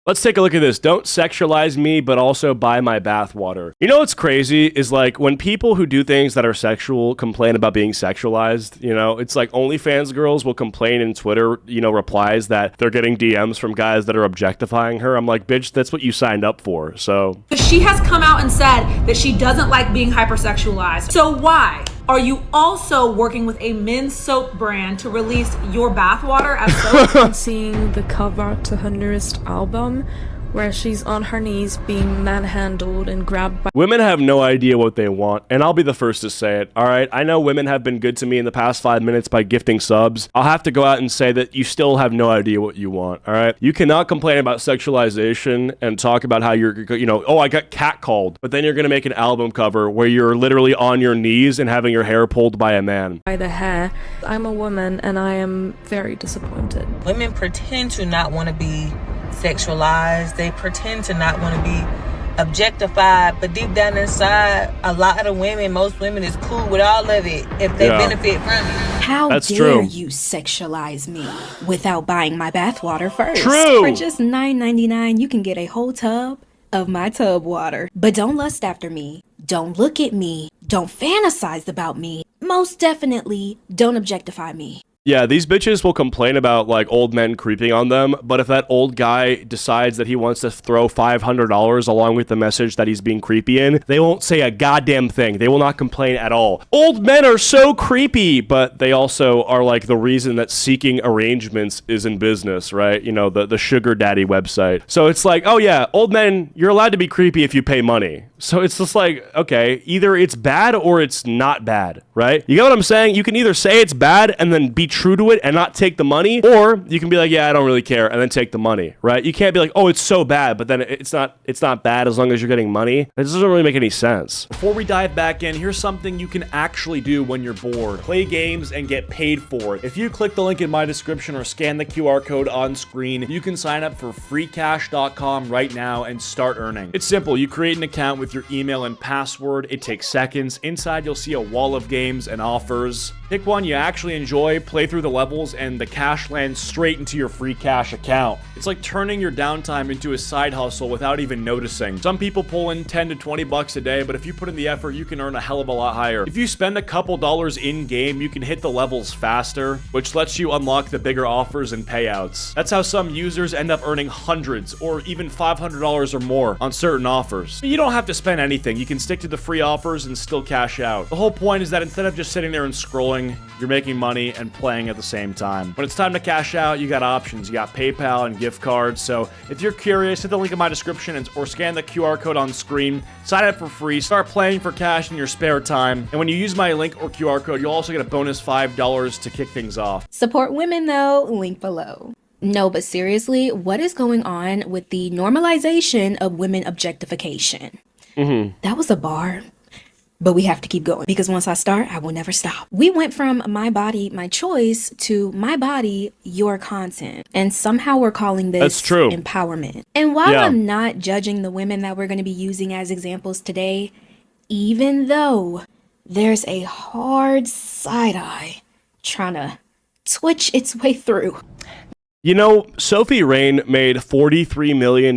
Let's take a look at this. Don't sexualize me, but also buy my bathwater. You know what's crazy is like when people who do things that are sexual complain about being sexualized, you know, it's like OnlyFans girls will complain in Twitter, you know, replies that they're getting DMs from guys that are objectifying her. I'm like, bitch, that's what you signed up for. So she has come out and said that she doesn't like being hypersexualized. So why are you also working with a men's soap brand to release your bathwater as soap? I'm seeing the cover to her newest album where she's on her knees being manhandled and grabbed by... Women have no idea what they want, and I'll be the first to say it, all right? I know women have been good to me in the past 5 minutes by gifting subs. I'll have to go out and say that you still have no idea what you want, all right? You cannot complain about sexualization and talk about how you're, you know, oh, I got catcalled, but then you're gonna make an album cover where you're literally on your knees and having your hair pulled by a man. By the hair. I'm a woman and I am very disappointed. Women pretend to not want to be sexualized. They pretend to not want to be objectified, but deep down inside, a lot of women, most women is cool with all of it if they benefit from it. How That's dare true. you sexualize me without buying my bathwater first? True. For just $9.99, you can get a whole tub of my tub water. But don't lust after me. Don't look at me. Don't fantasize about me. Most definitely, don't objectify me. Yeah, these bitches will complain about like old men creeping on them, but if that old guy decides that he wants to throw $500 along with the message that he's being creepy in, they won't say a goddamn thing. They will not complain at all. Old men are so creepy, but they also are like the reason that seeking arrangements is in business, right? You know, the sugar daddy website. So it's like, oh yeah, old men, you're allowed to be creepy if you pay money. So it's just like, okay, either it's bad or it's not bad, right? You get what I'm saying? You can either say it's bad and then be true to it and not take the money, or you can be like, yeah, I don't really care, and then take the money, right? You can't be like, oh, it's so bad, but then it's not bad as long as you're getting money. It doesn't really make any sense. Before we dive back in, here's something you can actually do when you're bored. Play games and get paid for it. If you click the link in my description or scan the QR code on screen, you can sign up for freecash.com right now and start earning. It's simple. You create an account with your email and password. It takes seconds. Inside, you'll see a wall of games and offers. Pick one you actually enjoy, play through the levels, and the cash lands straight into your Freecash account. It's like turning your downtime into a side hustle without even noticing. Some people pull in 10 to 20 bucks a day, but if you put in the effort, you can earn a hell of a lot higher. If you spend a couple dollars in game, you can hit the levels faster, which lets you unlock the bigger offers and payouts. That's how some users end up earning hundreds or even $500 or more on certain offers. You don't have to spend anything. You can stick to the free offers and still cash out. The whole point is that instead of just sitting there and scrolling, you're making money and playing at the same time. When it's time to cash out, you got options. You got PayPal and gift cards. So if you're curious, hit the link in my description or scan the QR code on screen. Sign up for free. Start playing for cash in your spare time. And when you use my link or QR code, you'll also get a bonus $5 to kick things off. Support women though, link below. No, but seriously, what is going on with the normalization of women objectification? That was a bar. But we have to keep going because once I start, I will never stop. We went from my body, my choice to my body, your content. And somehow we're calling this That's true. empowerment. And while I'm not judging the women that we're going to be using as examples today, even though there's a hard side eye trying to twitch its way through. You know, Sophie Rain made $43 million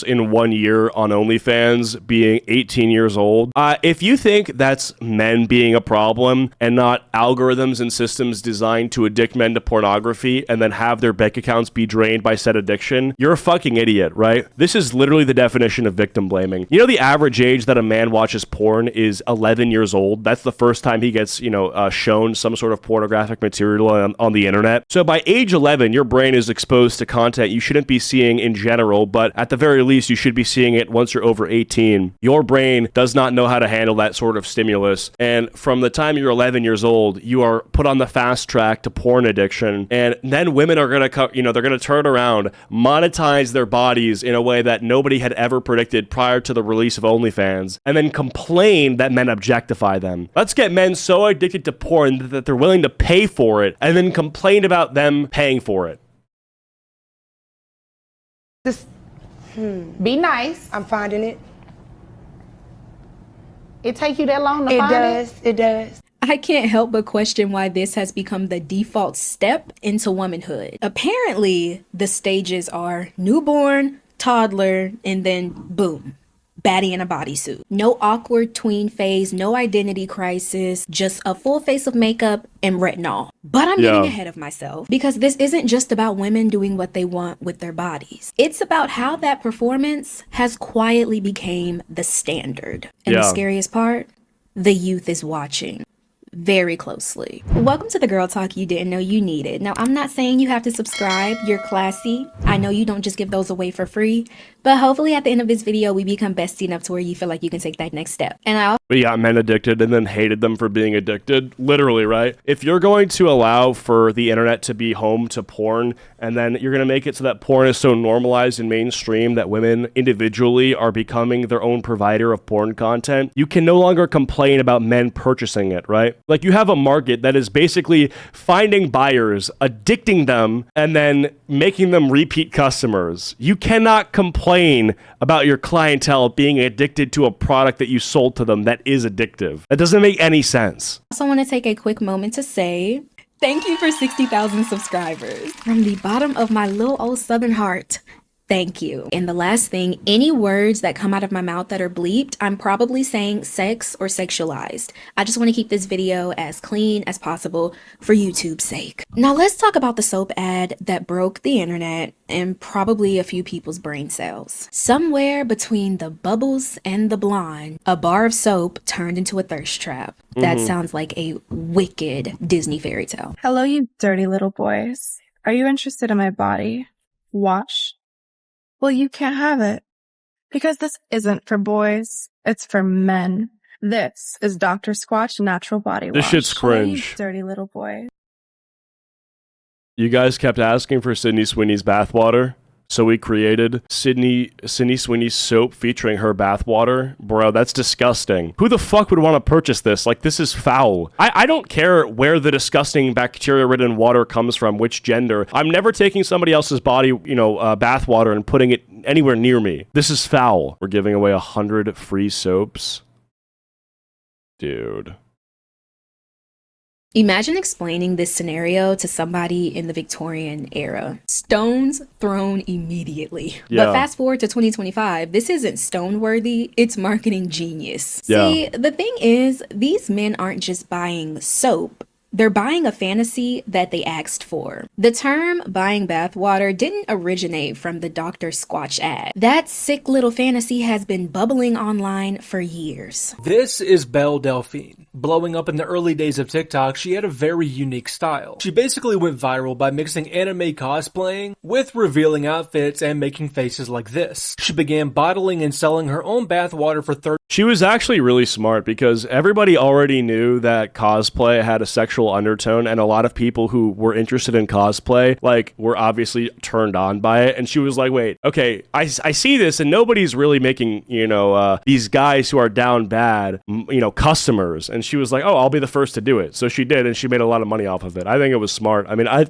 in 1 year on OnlyFans, being 18 years old. If you think that's men being a problem and not algorithms and systems designed to addict men to pornography and then have their bank accounts be drained by said addiction, you're a fucking idiot, right? This is literally the definition of victim blaming. You know, the average age that a man watches porn is 11 years old. That's the first time he gets, you know, shown some sort of pornographic material on the internet. So by age 11, your brain is exposed to content you shouldn't be seeing in general, but at the very least, you should be seeing it once you're over 18. Your brain does not know how to handle that sort of stimulus. And from the time you're 11 years old, you are put on the fast track to porn addiction. And then women are going to, you know, they're going to turn around, monetize their bodies in a way that nobody had ever predicted prior to the release of OnlyFans, and then complain that men objectify them. Let's get men so addicted to porn that they're willing to pay for it and then complain about them paying for it. Just be nice. I'm finding it. It take you that long to find it? It does. I can't help but question why this has become the default step into womanhood. Apparently, the stages are newborn, toddler, and then boom, baddie in a bodysuit. No awkward tween phase, no identity crisis, just a full face of makeup and retinol. But I'm getting ahead of myself because this isn't just about women doing what they want with their bodies. It's about how that performance has quietly became the standard. And the scariest part, the youth is watching very closely. Welcome to the girl talk you didn't know you needed. Now, I'm not saying you have to subscribe. You're classy. I know you don't just give those away for free, but hopefully at the end of this video, we become bestie enough to where you feel like you can take that next step. And I also We got men addicted and then hated them for being addicted. Literally, right? If you're going to allow for the internet to be home to porn, and then you're going to make it so that porn is so normalized and mainstream that women individually are becoming their own provider of porn content, you can no longer complain about men purchasing it, right? Like, you have a market that is basically finding buyers, addicting them, and then making them repeat customers. You cannot complain about your clientele being addicted to a product that you sold to them that is addictive. That doesn't make any sense. also want to take a quick moment to say thank you for 60,000 subscribers. From the bottom of my little old southern heart, thank you. And the last thing, any words that come out of my mouth that are bleeped, I'm probably saying sex or sexualized. I just want to keep this video as clean as possible for YouTube's sake. Now let's talk about the soap ad that broke the internet and probably a few people's brain cells. Somewhere between the bubbles and the blonde, a bar of soap turned into a thirst trap. That sounds like a wicked Disney fairy tale. Hello, you dirty little boys. Are you interested in my body? Wash? Well, you can't have it. Because this isn't for boys. It's for men. This is Dr. Squatch Natural Body Wash. This shit's Hello, you cringe. dirty little boy. You guys kept asking for Sydney Sweeney's bathwater, so we created Sydney Sweeney's soap featuring her bathwater. Bro, that's disgusting. Who the fuck would want to purchase this? Like, this is foul. I don't care where the disgusting bacteria-ridden water comes from, which gender. I'm never taking somebody else's body, bathwater and putting it anywhere near me. This is foul. We're giving away 100 free soaps. Dude. Imagine explaining this scenario to somebody in the Victorian era. Stones thrown immediately. Yeah. But fast forward to 2025, this isn't stone worthy, it's marketing genius. Yeah. See, the thing is, these men aren't just buying soap. They're buying a fantasy that they asked for. The term buying bathwater didn't originate from the Dr. Squatch ad. That sick little fantasy has been bubbling online for years. This is Belle Delphine. Blowing up in the early days of TikTok, she had a very unique style. She basically went viral by mixing anime cosplaying with revealing outfits and making faces like this. She began bottling and selling her own bathwater for She was actually really smart because everybody already knew that cosplay had a sexual undertone, and a lot of people who were interested in cosplay, like, were obviously turned on by it. And she was like, wait, okay, I see this, and nobody's really making, these guys who are down bad, customers. And she was like, oh, I'll be the first to do it. So she did, and she made a lot of money off of it. I think it was smart. I mean, I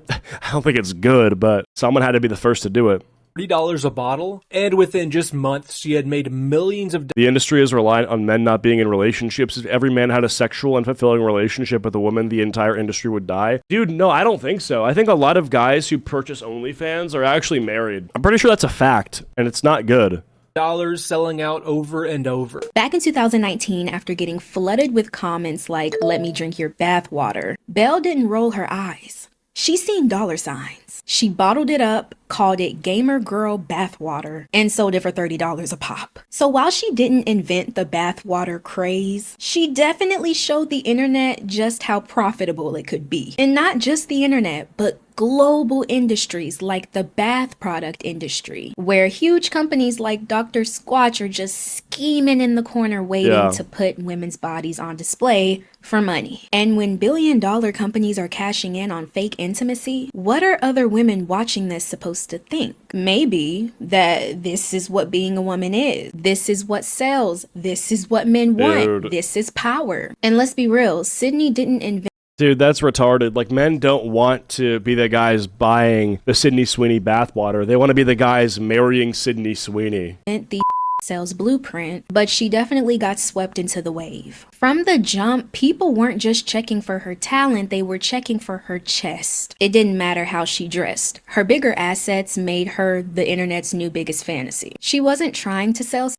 don't think it's good, but someone had to be the first to do it. $30 a bottle, and within just months, she had made millions of The industry is reliant on men not being in relationships. If every man had a sexual and fulfilling relationship with a woman, the entire industry would die. Dude, no, I don't think so. I think a lot of guys who purchase OnlyFans are actually married. I'm pretty sure that's a fact, and it's not good. dollars selling out over and over. Back in 2019, after getting flooded with comments like, let me drink your bathwater, Belle didn't roll her eyes. She seen dollar signs. She bottled it up, called it Gamer Girl Bathwater, and sold it for $30 a pop. So while she didn't invent the bathwater craze, she definitely showed the internet just how profitable it could be. And not just the internet, but global industries like the bath product industry, where huge companies like Dr. Squatch are just scheming in the corner waiting to put women's bodies on display for money. And when billion-dollar companies are cashing in on fake intimacy, what are other women watching this supposed to think? Maybe that this is what being a woman is. This is what sells. This is what men want. Dude. This is power. And let's be real, Sydney didn't invent Dude, that's retarded. Like, men don't want to be the guys buying the Sydney Sweeney bathwater. They want to be the guys marrying Sydney Sweeney. the sales blueprint, but she definitely got swept into the wave. From the jump, people weren't just checking for her talent, they were checking for her chest. It didn't matter how she dressed. Her bigger assets made her the internet's new biggest fantasy. She wasn't trying to sell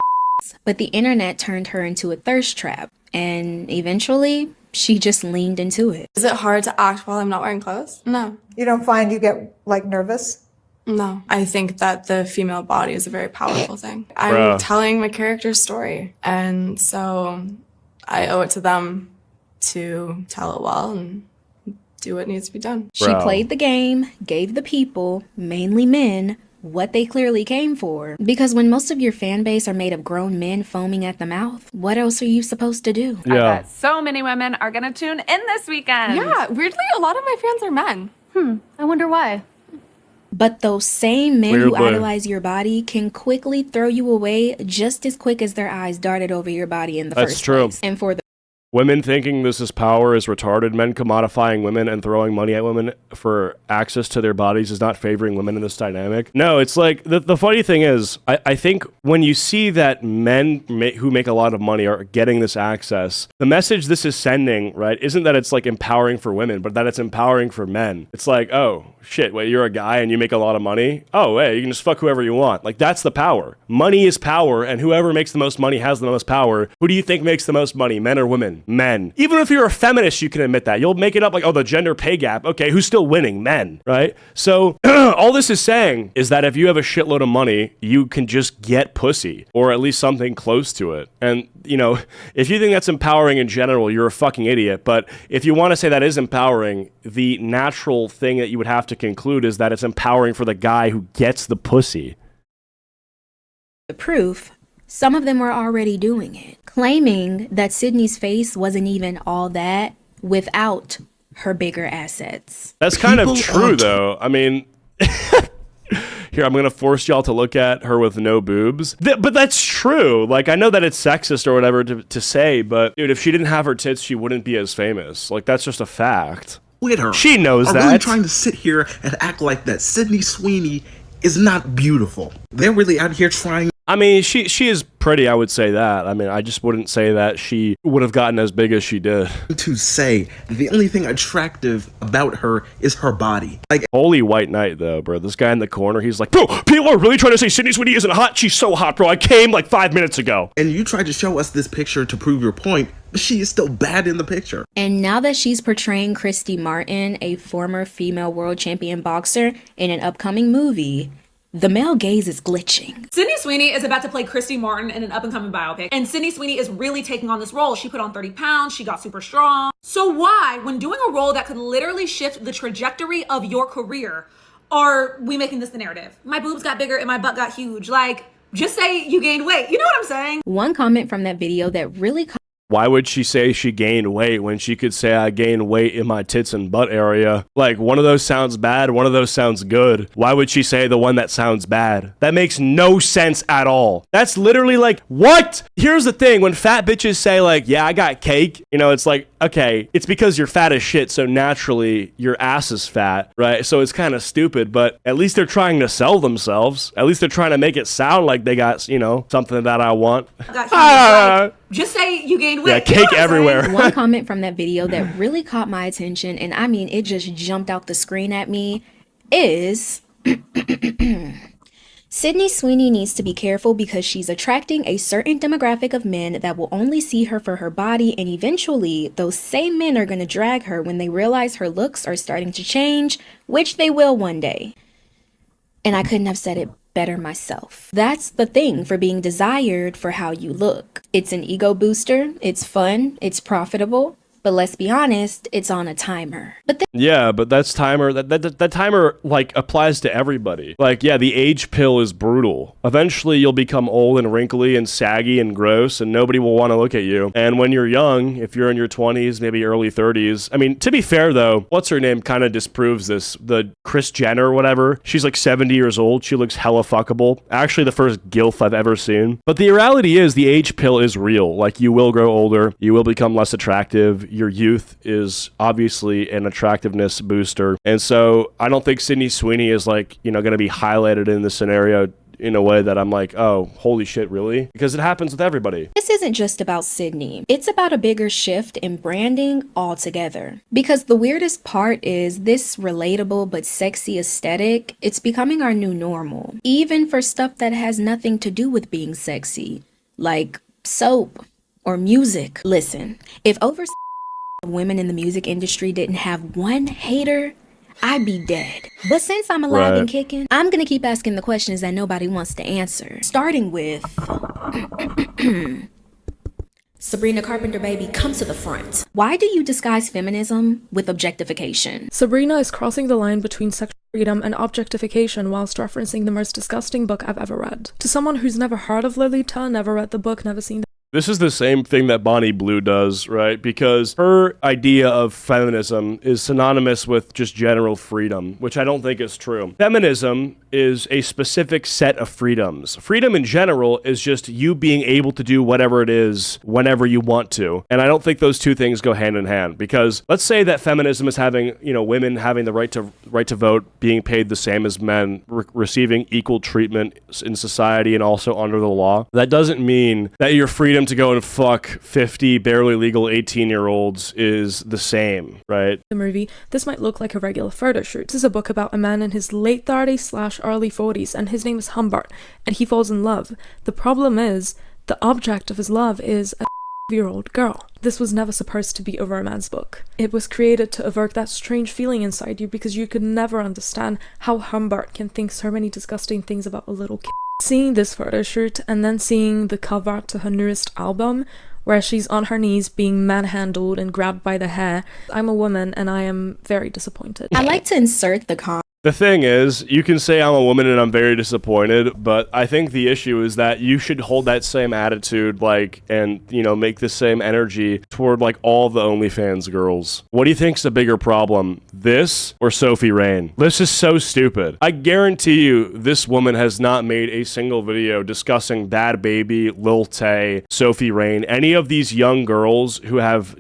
but the internet turned her into a thirst trap, and eventually, she just leaned into it. Is it hard to act while I'm not wearing clothes? No. You don't find you get, like, nervous? No. I think that the female body is a very powerful thing. I'm telling my character's story, and so I owe it to them to tell it well and do what needs to be done. She played the game, gave the people, mainly men, what they clearly came for. Because when most of your fan base are made of grown men foaming at the mouth, what else are you supposed to do? I bet so many women are gonna tune in this weekend. Yeah, weirdly, a lot of my fans are men. I wonder why. But those same men who idolize your body can quickly throw you away just as quick as their eyes darted over your body in the first place. And for the women thinking this is power is retarded. Men commodifying women and throwing money at women for access to their bodies is not favoring women in this dynamic. No, it's like, the funny thing is, I think when you see that men who make a lot of money are getting this access, the message this is sending, right, isn't that it's like empowering for women, but that it's empowering for men. It's like, oh, shit, wait, you're a guy and you make a lot of money? Oh, hey, you can just fuck whoever you want. Like, that's the power. Money is power, and whoever makes the most money has the most power. Who do you think makes the most money, men or women? Men. Even if you're a feminist, you can admit that. You'll make it up like, oh, the gender pay gap. Okay, who's still winning? Men, right? So all this is saying is that if you have a shitload of money, you can just get pussy, or at least something close to it. And, you know, if you think that's empowering in general, you're a fucking idiot. But if you want to say that is empowering, the natural thing that you would have to conclude is that it's empowering for the guy who gets the pussy. The proof, some of them were already doing it, claiming that Sydney's face wasn't even all that without her bigger assets. That's kind of true, though. I mean, here, I'm going to force y'all to look at her with no boobs. But that's true. Like, I know that it's sexist or whatever to say, but dude, if she didn't have her tits, she wouldn't be as famous. Like, that's just a fact. With her. She knows are that. Really trying to sit here and act like that Sydney Sweeney is not beautiful. They're really out here trying. I mean, she is pretty, I would say that. I mean, I just wouldn't say that she would have gotten as big as she did. To say the only thing attractive about her is her body. Like, holy white knight, though, bro. This guy in the corner, he's like, bro, people are really trying to say Sydney Sweeney isn't hot. She's so hot, bro. I came like 5 minutes ago. And you tried to show us this picture to prove your point, but she is still bad in the picture. And now that she's portraying Christy Martin, a former female world champion boxer, in an upcoming movie, the male gaze is glitching. Sydney Sweeney is about to play Christy Martin in an up-and-coming biopic, and Sydney Sweeney is really taking on this role. She put on 30 pounds, she got super strong. So why, when doing a role that could literally shift the trajectory of your career, are we making this the narrative? My boobs got bigger and my butt got huge. Like, just say you gained weight. You know what I'm saying? One comment from that video that really why would she say she gained weight when she could say I gained weight in my tits and butt area? Like, one of those sounds bad, one of those sounds good. Why would she say the one that sounds bad? That makes no sense at all. That's literally like, what? Here's the thing, when fat bitches say like, yeah, I got cake, you know, it's like, okay, it's because you're fat as shit, so naturally your ass is fat, right? So it's kind of stupid, but at least they're trying to sell themselves. At least they're trying to make it sound like they got, you know, something that I want. Just say you gained weight. Yeah, cake everywhere. One comment from that video that really caught my attention, and I mean, it just jumped out the screen at me, is Sydney Sweeney needs to be careful because she's attracting a certain demographic of men that will only see her for her body, and eventually those same men are going to drag her when they realize her looks are starting to change, which they will one day. And I couldn't have said it better myself. That's the thing for being desired for how you look. It's an ego booster, it's fun, it's profitable, but let's be honest, it's on a timer. But yeah, but that's timer, that timer like applies to everybody. Like, yeah, the age pill is brutal. Eventually you'll become old and wrinkly and saggy and gross and nobody will want to look at you. And when you're young, if you're in your 20s, maybe early 30s, I mean, to be fair though, what's her name kind of disproves this. The Kris Jenner or whatever, she's like 70 years old. She looks hella fuckable. Actually the first gilf I've ever seen. But the reality is the age pill is real. Like, you will grow older, you will become less attractive. Your youth is obviously an attractiveness booster. And so I don't think Sydney Sweeney is like, you know, going to be highlighted in this scenario, in a way that I'm like, oh, holy shit, really? Because it happens with everybody. This isn't just about Sydney. It's about a bigger shift in branding altogether. Because the weirdest part is this relatable but sexy aesthetic, it's becoming our new normal. Even for stuff that has nothing to do with being sexy, like soap or music. Listen, if over women in the music industry didn't have one hater, I'd be dead. But since I'm alive and kicking, I'm gonna keep asking the questions that nobody wants to answer. Starting with Sabrina Carpenter, baby, come to the front. Why do you disguise feminism with objectification? Sabrina is crossing the line between sexual freedom and objectification whilst referencing the most disgusting book I've ever read. To someone who's never heard of Lolita, never read the book, never seen the This is the same thing that Bonnie Blue does, right? Because her idea of feminism is synonymous with just general freedom, which I don't think is true. Feminism is a specific set of freedoms. Freedom in general is just you being able to do whatever it is whenever you want to. And I don't think those two things go hand in hand, because let's say that feminism is having, women having the right to vote, being paid the same as men, receiving equal treatment in society and also under the law. That doesn't mean that your freedom to go and fuck 50 barely legal 18-year-olds is the same, right? The movie, this might look like a regular photo shoot. This is a book about a man in his late 30s/early 40s, and his name is Humbert, and he falls in love. The problem is, the object of his love is a 5-year-old girl. This was never supposed to be a romance book. It was created to evoke that strange feeling inside you because you could never understand how Humbert can think so many disgusting things about a little kid. Seeing this photo shoot and then seeing the cover to her newest album, where she's on her knees being manhandled and grabbed by the hair, I'm a woman and I am very disappointed. I like to insert the The thing is, you can say I'm a woman and I'm very disappointed, but I think the issue is that you should hold that same attitude, and make the same energy toward, all the OnlyFans girls. What do you think's the bigger problem, this or Sophie Rain? This is so stupid. I guarantee you this woman has not made a single video discussing Bad Baby, Lil Tay, Sophie Rain, any of these young girls who have,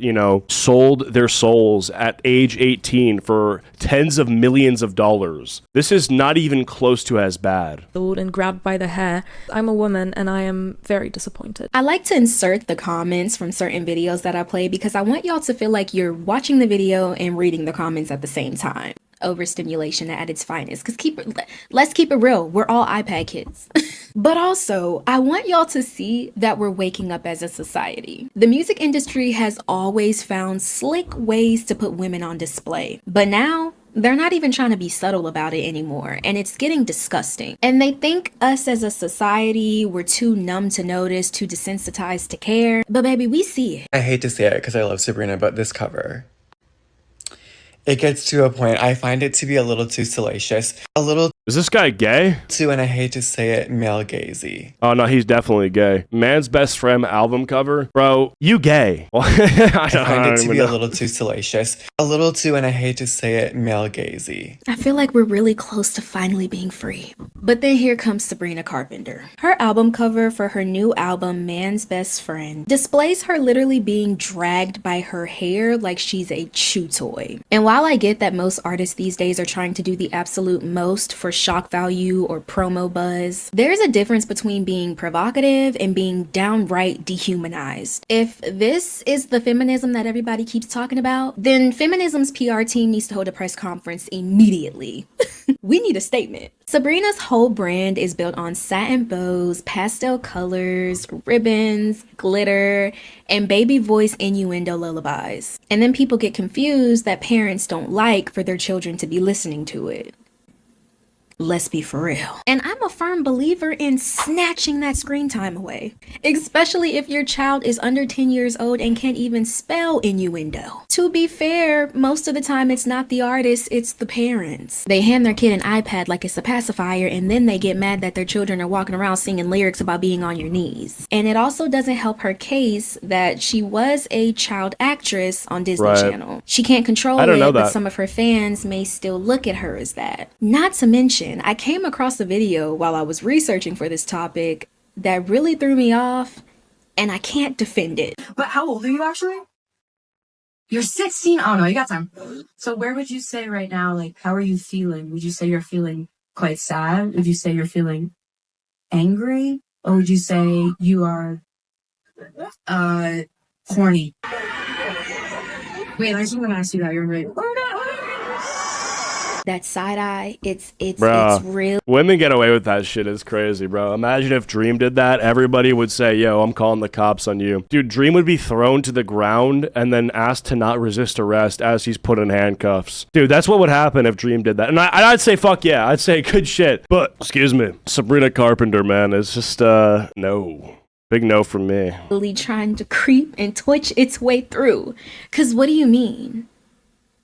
sold their souls at age 18 for tens of millions of dollars. This is not even close to as bad. And grabbed by the hair. I'm a woman and I am very disappointed. I like to insert the comments from certain videos that I play because I want y'all to feel like you're watching the video and reading the comments at the same time. Overstimulation at its finest. Because let's keep it real. We're all iPad kids. But also, I want y'all to see that we're waking up as a society. The music industry has always found slick ways to put women on display. But now, they're not even trying to be subtle about it anymore, and it's getting disgusting. And they think us as a society, we're too numb to notice, too desensitized to care. But baby, we see it. I hate to say it because I love Sabrina, but this cover, it gets to a point, I find it to be a little too salacious. Is this guy gay? And I hate to say it, male gazy. Oh no, he's definitely gay. Man's Best Friend album cover? Bro, you gay. I find it to be a little too salacious. And I hate to say it, male gazy. I feel like we're really close to finally being free. But then here comes Sabrina Carpenter. Her album cover for her new album, Man's Best Friend, displays her literally being dragged by her hair like she's a chew toy. And while I get that most artists these days are trying to do the absolute most for shock value or promo buzz, there's a difference between being provocative and being downright dehumanized. If this is the feminism that everybody keeps talking about, then feminism's PR team needs to hold a press conference immediately. We need a statement. Sabrina's whole brand is built on satin bows, pastel colors, ribbons, glitter, and baby voice innuendo lullabies. And then people get confused that parents don't like for their children to be listening to it. Let's be for real. And I'm a firm believer in snatching that screen time away, especially if your child is under 10 years old and can't even spell innuendo. To be fair, most of the time it's not the artist, it's the parents. They hand their kid an iPad like it's a pacifier, and then they get mad that their children are walking around singing lyrics about being on your knees. And it also doesn't help her case that she was a child actress on Disney Channel. She can't control it, but some of her fans may still look at her as that. Not to mention, I came across a video while I was researching for this topic that really threw me off, and I can't defend it. But how old are you actually? You're 16? Oh no, you got time. So where would you say right now, how are you feeling? Would you say you're feeling quite sad? Would you say you're feeling angry? Or would you say you are horny? Wait, I just want to ask you that. You're right. That side eye, it's Bruh. real. Women get away with that shit. It's crazy, bro. Imagine if Dream did that. Everybody would say, yo, I'm calling the cops on you. Dude, Dream would be thrown to the ground and then asked to not resist arrest as he's put in handcuffs. Dude, that's what would happen if Dream did that. And I'd say, fuck yeah. I'd say good shit. But, excuse me, Sabrina Carpenter, man, it's just, no. Big no from me. Really trying to creep and twitch its way through. Because what do you mean?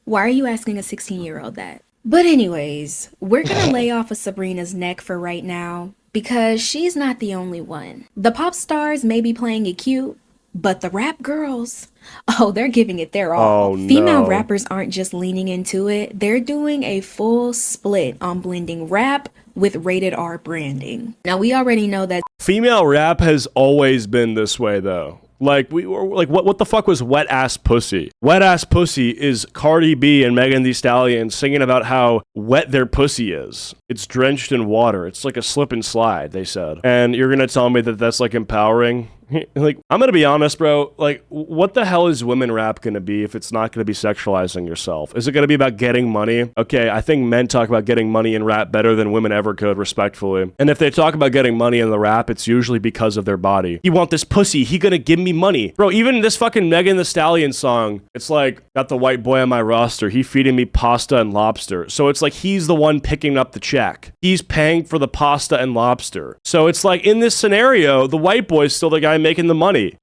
Why are you asking a 16-year-old that? But anyways, we're gonna lay off of Sabrina's neck for right now because she's not the only one. The pop stars may be playing it cute, but the rap girls, oh, they're giving it their all. Oh, Female no. rappers aren't just leaning into it, they're doing a full split on blending rap with rated R branding. Now, we already know that Female rap has always been this way, though. Like, we were like, what the fuck was Wet Ass Pussy? Wet Ass Pussy is Cardi B and Megan Thee Stallion singing about how wet their pussy is. It's drenched in water. It's like a slip and slide, they said. And you're gonna tell me that that's like empowering? Like, I'm gonna be honest, bro. Like, what the hell is women rap gonna be if it's not gonna be sexualizing yourself? Is it gonna be about getting money? Okay, I think men talk about getting money in rap better than women ever could, respectfully. And if they talk about getting money in the rap, it's usually because of their body. You want this pussy, he gonna give me money. Bro, even this fucking Megan Thee Stallion song, it's like, got the white boy on my roster, he feeding me pasta and lobster. So it's like he's the one picking up the check. He's paying for the pasta and lobster. So it's like, in this scenario, the white boy's still the guy making the money.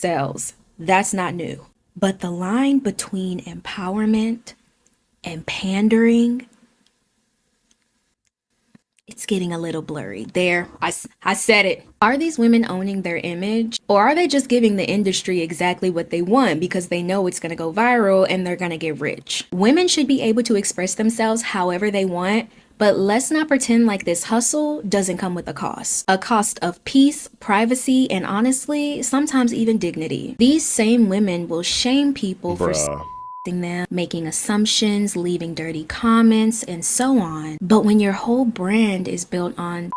sells. That's not new. But the line between empowerment and pandering, it's getting a little blurry. There, I said it. Are these women owning their image? Or are they just giving the industry exactly what they want because they know it's going to go viral and they're going to get rich? Women should be able to express themselves however they want, but let's not pretend like this hustle doesn't come with a cost of peace, privacy, and honestly, sometimes even dignity. These same women will shame people for them, making assumptions, leaving dirty comments, and so on. But when your whole brand is built on,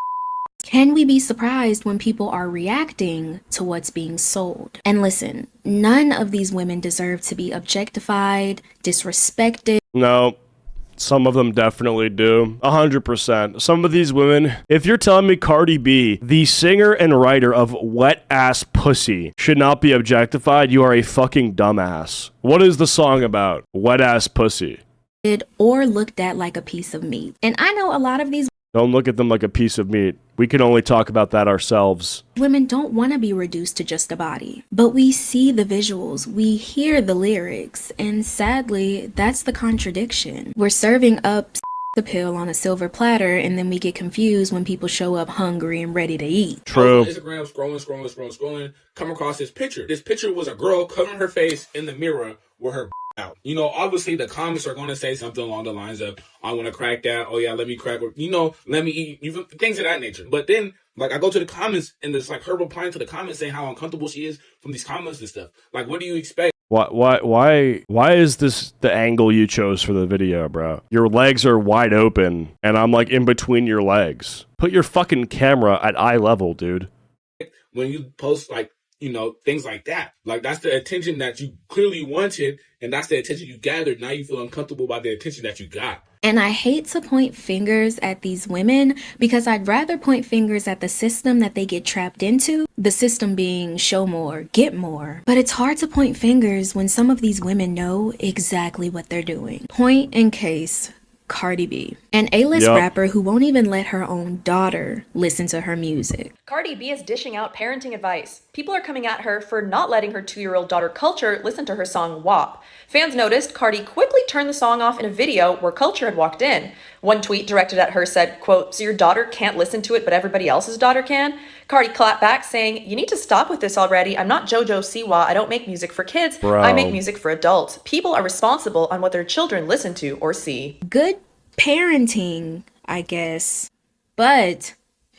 can we be surprised when people are reacting to what's being sold? And listen, none of these women deserve to be objectified, disrespected. No. Some of them definitely do. 100%. Some of these women, if you're telling me Cardi B, the singer and writer of Wet Ass Pussy, should not be objectified, you are a fucking dumbass. What is the song about? Wet Ass Pussy. Or looked at like a piece of meat. And I know a lot of these Don't look at them like a piece of meat. We can only talk about that ourselves. women don't want to be reduced to just a body. But we see the visuals, we hear the lyrics, and sadly, that's the contradiction. We're serving up the pill on a silver platter, and then we get confused when people show up hungry and ready to eat. True. I was on Instagram, scrolling, come across this picture. This picture was a girl covering her face in the mirror with her out. You know, obviously the comments are going to say something along the lines of, I want to crack that. Oh yeah, let me crack. Or, you know, let me eat. Things of that nature. But then, like, I go to the comments and there's like her replying to the comments saying how uncomfortable she is from these comments and stuff. Like, what do you expect? Why is this the angle you chose for the video, bro? Your legs are wide open and I'm like in between your legs. Put your fucking camera at eye level, dude. When you post like, you know, things like that. Like, that's the attention that you clearly wanted, and that's the attention you gathered. Now you feel uncomfortable by the attention that you got. And I hate to point fingers at these women because I'd rather point fingers at the system that they get trapped into, the system being show more, get more. But it's hard to point fingers when some of these women know exactly what they're doing. Point in case, Cardi B, an A-list rapper who won't even let her own daughter listen to her music. Cardi B is dishing out parenting advice. People are coming at her for not letting her 2-year-old daughter Culture listen to her song WAP. Fans noticed Cardi quickly turned the song off in a video where Culture had walked in. One tweet directed at her said, quote, "So your daughter can't listen to it, but everybody else's daughter can?" Cardi clapped back saying, "You need to stop with this already. I'm not JoJo Siwa. I don't make music for kids. Bro. I make music for adults. People are responsible on what their children listen to or see." Good parenting, I guess, but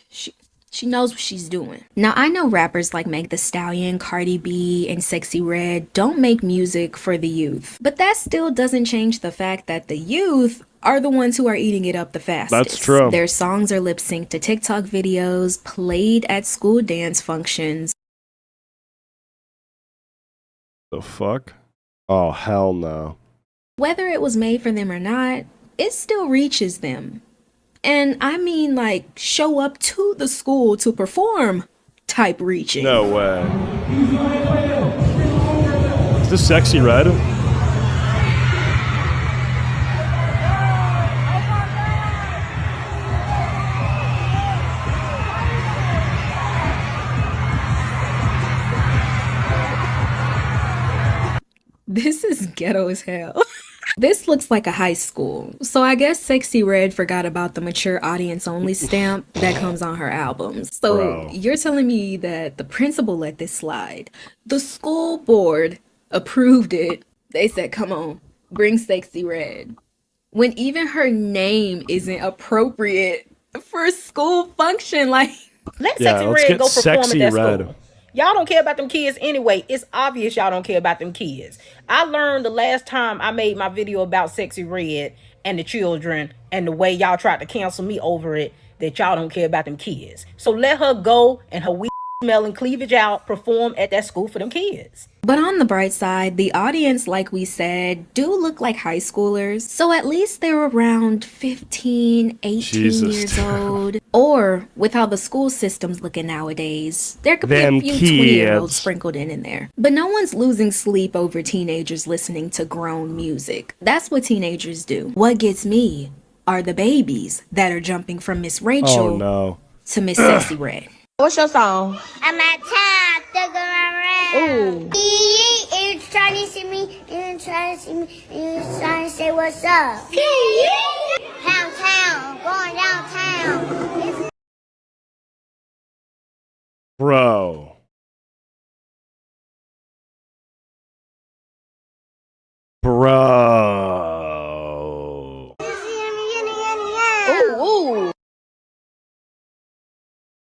she knows what she's doing. Now, I know rappers like Meg Thee Stallion, Cardi B, and Sexy Red don't make music for the youth, but that still doesn't change the fact that the youth are the ones who are eating it up the fastest. That's true. Their songs are lip synced to TikTok videos, played at school dance functions. The fuck? Oh, hell no. Whether it was made for them or not, it still reaches them. And I mean, like, show up to the school to perform type reaching. No way. Is this Sexy Red? This is ghetto as hell. This looks like a high school, so I guess Sexy Red forgot about the mature audience only stamp that comes on her albums. So Bro. You're telling me that the principal let this slide. The school board approved it. They said, come on, bring Sexy Red. When even her name isn't appropriate for a school function, like... Let Yeah, Sexy let's Red get go perform at Sexy that Red. school. Y'all don't care about them kids anyway. It's obvious y'all don't care about them kids. I learned the last time I made my video about Sexy Red and the children and the way y'all tried to cancel me over it, that y'all don't care about them kids. So let her go and her weed smelling cleavage out perform at that school for them kids. But on the bright side, the audience, like we said, do look like high schoolers. So at least they're around 15, 18 Jesus. years old. Or, with how the school system's looking nowadays, there could Them be a few 20-year-olds kids. sprinkled in there. But no one's losing sleep over teenagers listening to grown music. That's what teenagers do. What gets me are the babies that are jumping from Miss Rachel Oh no. to Miss Sexy Red. What's your song? I'm a child, look around. Ooh. It's trying to see me, it's trying to see me, it's trying to say what's up. Downtown, going downtown. Bro. Bro. Ooh.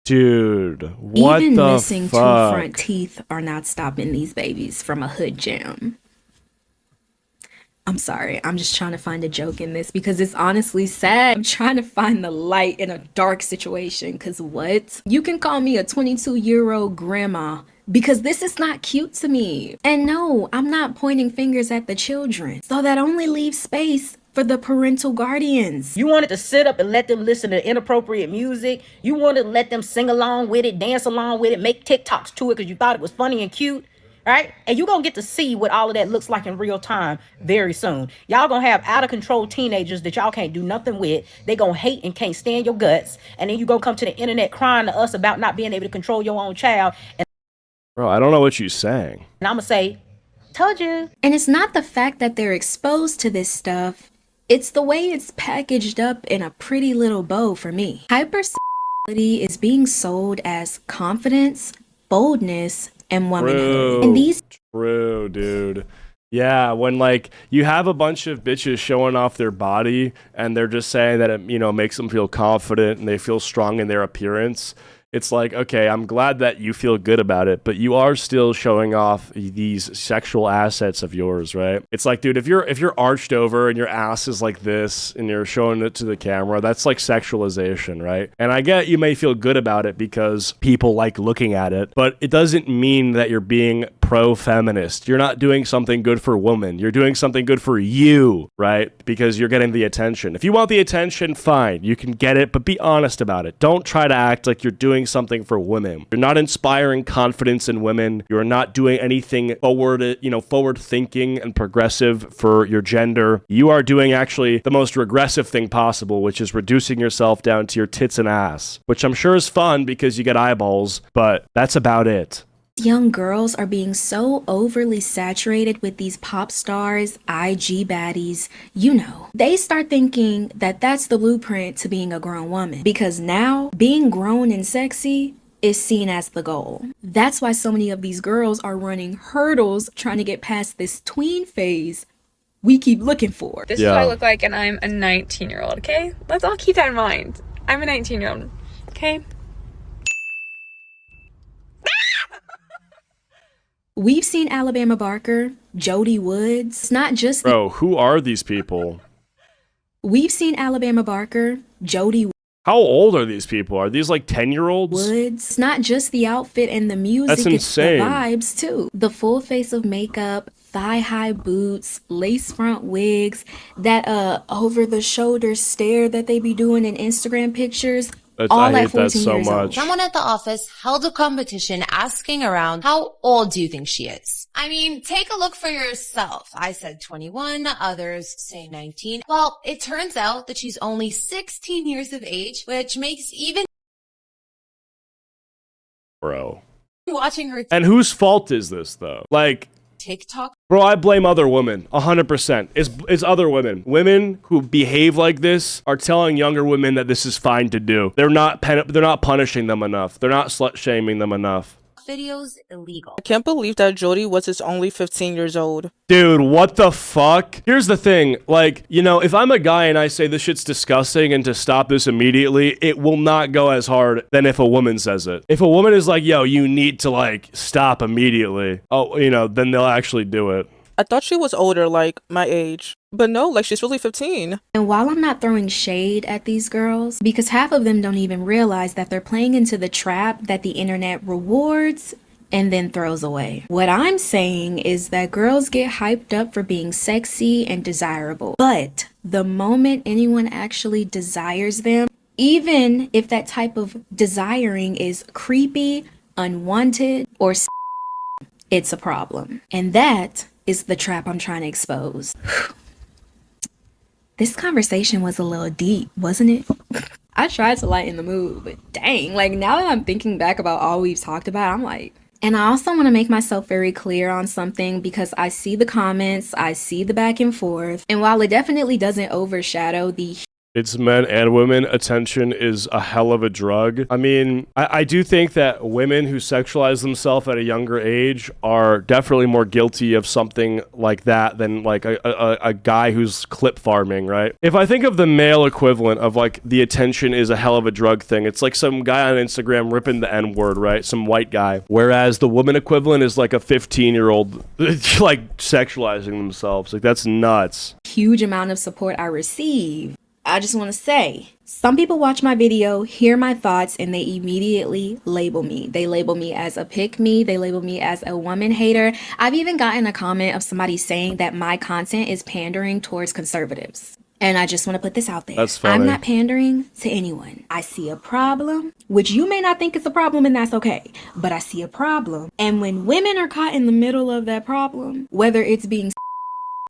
Dude, what Even the missing two fuck? front teeth are not stopping these babies from a hood jam. I'm sorry, I'm just trying to find a joke in this because it's honestly sad. I'm trying to find the light in a dark situation because what? You can call me a 22-year-old grandma because this is not cute to me. And no, I'm not pointing fingers at the children. So that only leaves space for the parental guardians. You wanted to sit up and let them listen to inappropriate music. You wanted to let them sing along with it, dance along with it, make TikToks to it because you thought it was funny and cute. Right? And you're going to get to see what all of that looks like in real time very soon. Y'all going to have out of control teenagers that y'all can't do nothing with. They going to hate and can't stand your guts. And then you going to come to the internet crying to us about not being able to control your own child. And Bro, I don't know what you're saying. I'm going to say, told you. And it's not the fact that they're exposed to this stuff. It's the way it's packaged up in a pretty little bow for me. Hypersexuality is being sold as confidence, boldness, and womanhood. And these True, dude. Yeah, when like you have a bunch of bitches showing off their body and they're just saying that it, makes them feel confident and they feel strong in their appearance. It's like, okay, I'm glad that you feel good about it, but you are still showing off these sexual assets of yours, right? It's like, dude, if you're arched over and your ass is like this and you're showing it to the camera, that's like sexualization, right? And I get you may feel good about it because people like looking at it, but it doesn't mean that you're being pro-feminist. You're not doing something good for women. You're doing something good for you, right? Because you're getting the attention. If you want the attention, fine, you can get it, but be honest about it. Don't try to act like you're doing something for women. You're not inspiring confidence in women. You're not doing anything forward thinking and progressive for your gender. You are doing actually the most regressive thing possible, which is reducing yourself down to your tits and ass, which I'm sure is fun because you get eyeballs, but that's about it. young girls are being so overly saturated with these pop stars, IG baddies, they start thinking that that's the blueprint to being a grown woman. Because now, being grown and sexy is seen as the goal. That's why so many of these girls are running hurdles trying to get past this tween phase we keep looking for. This is what I look like, and I'm a 19-year-old, okay? Let's all keep that in mind. I'm a 19-year-old, okay? We've seen Alabama Barker, Jody Woods. It's not just Bro, who are these people? We've seen Alabama Barker, Jody How old are these people? Are these like 10-year-olds? Woods. It's not just the outfit and the music, That's insane. It's the vibes too. The full face of makeup, thigh-high boots, lace front wigs, that over-the-shoulder stare that they be doing in Instagram pictures. I hate that so much. Someone at the office held a competition asking around, how old do you think she is? I mean, take a look for yourself. I said 21, others say 19. Well, it turns out that she's only 16 years of age, which makes even Bro. watching her And whose fault is this, though? Like, TikTok. bro, I blame other women, 100%. It's other women. Women who behave like this are telling younger women that this is fine to do. They're not punishing them enough. They're not slut-shaming them enough. Videos illegal. I can't believe that Jody was just only 15 years old. Dude, what the fuck? Here's the thing, like, you know, if I'm a guy and I say this shit's disgusting and to stop this immediately, it will not go as hard than if a woman says it. If a woman is like, yo, you need to, like, stop immediately, oh, you know, then they'll actually do it. I thought she was older, like my age. But no, like she's really 15. And while I'm not throwing shade at these girls, because half of them don't even realize that they're playing into the trap that the internet rewards and then throws away. What I'm saying is that girls get hyped up for being sexy and desirable. But the moment anyone actually desires them, even if that type of desiring is creepy, unwanted, or it's a problem. And that is the trap I'm trying to expose. This conversation was a little deep, wasn't it? I tried to lighten the mood, but dang, like now that I'm thinking back about all we've talked about, I'm like, and I also want to make myself very clear on something because I see the comments, I see the back and forth, and while it definitely doesn't overshadow the It's men and women. Attention is a hell of a drug. I mean, I do think that women who sexualize themselves at a younger age are definitely more guilty of something like that than like a guy who's clip farming, right? If I think of the male equivalent of like the attention is a hell of a drug thing, it's like some guy on Instagram ripping the N-word, right? Some white guy. Whereas the woman equivalent is like a 15-year-old like sexualizing themselves. Like that's nuts. Huge amount of support I receive. I just want to say, some people watch my video, hear my thoughts, and they immediately label me. They label me as a pick-me. They label me as a woman hater. I've even gotten a comment of somebody saying that my content is pandering towards conservatives. And I just want to put this out there. That's funny. I'm not pandering to anyone. I see a problem, which you may not think is a problem, and that's okay. But I see a problem. And when women are caught in the middle of that problem, whether it's being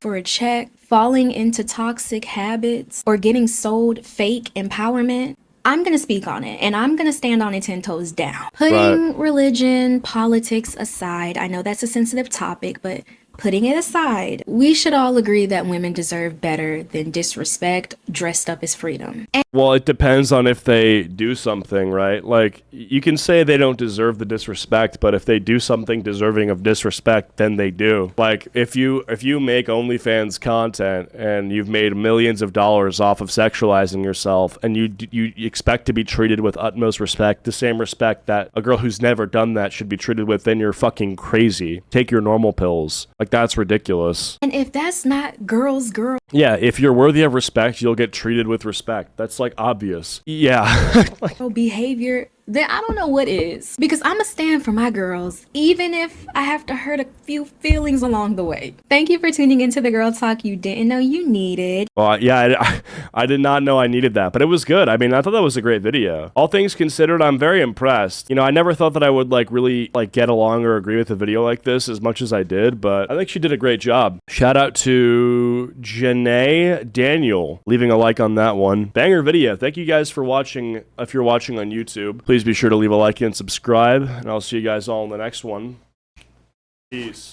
for a check, falling into toxic habits, or getting sold fake empowerment, I'm going to speak on it, and I'm going to stand on it 10 toes down. Putting religion, politics aside, I know that's a sensitive topic, but putting it aside, we should all agree that women deserve better than disrespect dressed up as freedom. Well, it depends on if they do something, right? Like, you can say they don't deserve the disrespect, but if they do something deserving of disrespect, then they do. Like, if you make OnlyFans content and you've made millions of dollars off of sexualizing yourself and you expect to be treated with utmost respect, the same respect that a girl who's never done that should be treated with, then you're fucking crazy. Take your normal pills. Like, that's ridiculous. And if that's not girls. Yeah, if you're worthy of respect, you'll get treated with respect. That's like obvious. Yeah. Behavior, then I don't know what is. Because I'm a stand for my girls, even if I have to hurt a few feelings along the way. Thank you for tuning into the Girl Talk you didn't know you needed. Well, yeah, I did not know I needed that, but it was good. I mean, I thought that was a great video. All things considered, I'm very impressed. You know, I never thought that I would like really like get along or agree with a video like this as much as I did, but I think she did a great job. Shout out to Janae Daniel, leaving a like on that one. Banger video. Thank you guys for watching. If you're watching on YouTube, please be sure to leave a like and subscribe, and I'll see you guys all in the next one. Peace.